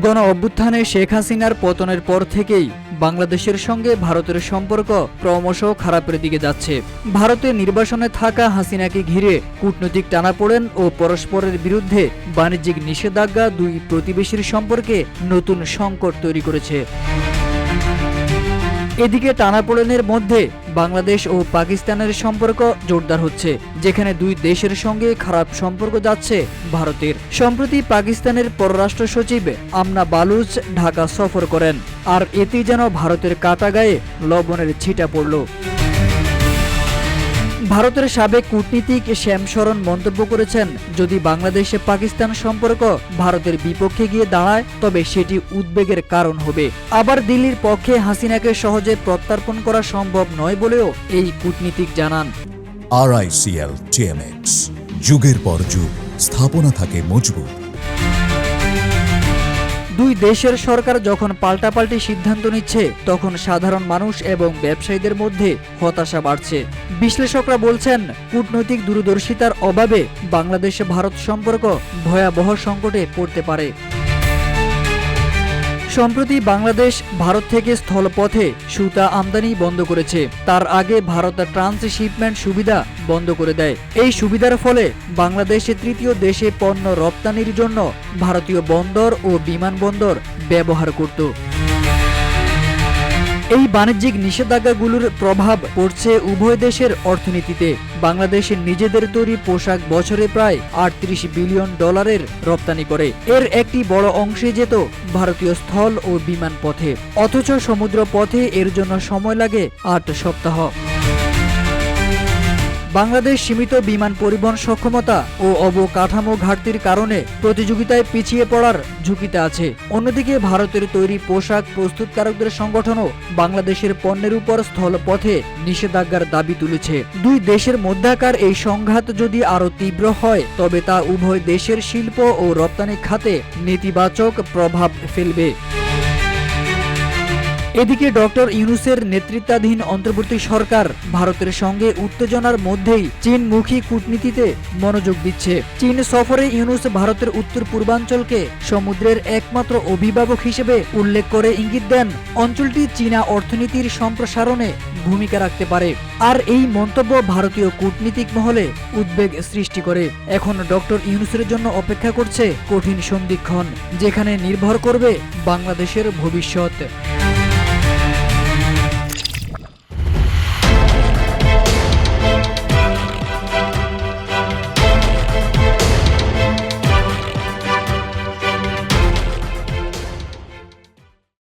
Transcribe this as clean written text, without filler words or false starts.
গণ অভ্যুত্থানে শেখ হাসিনার পতনের পর থেকেই বাংলাদেশের সঙ্গে ভারতের সম্পর্ক ক্রমশ খারাপের দিকে যাচ্ছে। ভারতের নির্বাসনে থাকা হাসিনাকে ঘিরে কূটনৈতিক টানাপোড়েন ও পরস্পরের বিরুদ্ধে বাণিজ্যিক নিষেধাজ্ঞা দুই প্রতিবেশীর সম্পর্কে নতুন সংকট তৈরি করেছে। এদিকে টানাপোড়েনের মধ্যে বাংলাদেশ ও পাকিস্তানের সম্পর্ক জোরদার হচ্ছে, যেখানে দুই দেশের সঙ্গে খারাপ সম্পর্ক যাচ্ছে ভারতের। সম্প্রতি পাকিস্তানের পররাষ্ট্র সচিব আমনা বালুচ ঢাকা সফর করেন, আর এতেই যেন ভারতের কাটা গায়ে লবণের ছিটা পড়ল। ভারতের সাবেক কূটনীতিক শ্যাম শরণ মন্তব্য করেছেন, যদি বাংলাদেশে পাকিস্তান সম্পর্ক ভারতের বিপক্ষে গিয়ে দাঁড়ায় তবে সেটি উদ্বেগের কারণ হবে। আবার দিল্লির পক্ষে হাসিনাকে সহজে প্রত্যার্পণ করা সম্ভব নয় বলেও এই কূটনীতিক জানান। RICL TMX, যুগের পর যুগ স্থাপনা থাকে মজবুত। দুই দেশের সরকার যখন পাল্টাপাল্টি সিদ্ধান্ত নিচ্ছে, তখন সাধারণ মানুষ এবং ব্যবসায়ীদের মধ্যে হতাশা বাড়ছে। বিশ্লেষকরা বলছেন, কূটনৈতিক দূরদর্শিতার অভাবে বাংলাদেশ ভারত সম্পর্ক ভয়াবহ সংকটে পড়তে পারে। সম্প্রতি বাংলাদেশ ভারত থেকে স্থলপথে সুতা আমদানি বন্ধ করেছে। তার আগে ভারত ট্রান্সশিপমেন্ট সুবিধা বন্ধ করে দেয়। এই সুবিধার ফলে বাংলাদেশে তৃতীয় দেশে পণ্য রপ্তানির জন্য ভারতীয় বন্দর ও বিমানবন্দর ব্যবহার করত। এই বাণিজ্যিক নিষেধাজ্ঞাগুলোর প্রভাব পড়ছে উভয় দেশের অর্থনীতিতে। বাংলাদেশের নিজেদের তৈরি পোশাক বছরে প্রায় 38 বিলিয়ন ডলারের রপ্তানি করে। এর একটি বড় অংশে যেত ভারতীয় স্থল ও বিমান পথে, অথচ সমুদ্র পথে এর জন্য সময় লাগে 8 সপ্তাহ। বাংলাদেশ সীমিত বিমান পরিবহন সক্ষমতা ও অবকাঠামো ঘাটতির কারণে প্রতিযোগিতায় পিছিয়ে পড়ার ঝুঁকিতে আছে। অন্যদিকে ভারতের তৈরি পোশাক প্রস্তুতকারকদের সংগঠনও বাংলাদেশের পণ্যের উপর স্থলপথে নিষেধাজ্ঞার দাবি তুলেছে। দুই দেশের মধ্যকার এই সংঘাত যদি আরও তীব্র হয়, তবে তা উভয় দেশের শিল্প ও রপ্তানি খাতে নেতিবাচক প্রভাব ফেলবে। এদিকে ডক্টর ইউনূসের নেতৃত্বাধীন অন্তর্বর্তী সরকার ভারতের সঙ্গে উত্তেজনার মধ্যেই চীনমুখী কূটনীতিতে মনোযোগ দিচ্ছে। চীন সফরে ইউনূস ভারতের উত্তর পূর্বাঞ্চলকে সমুদ্রের একমাত্র অভিভাবক হিসেবে উল্লেখ করে ইঙ্গিত দেন অঞ্চলটি চীনা অর্থনীতির সম্প্রসারণে ভূমিকা রাখতে পারে। আর এই মন্তব্য ভারতীয় কূটনীতিক মহলে উদ্বেগ সৃষ্টি করে। এখন ডক্টর ইউনূসের জন্য অপেক্ষা করছে কঠিন সন্ধিক্ষণ, যেখানে নির্ভর করবে বাংলাদেশের ভবিষ্যৎ।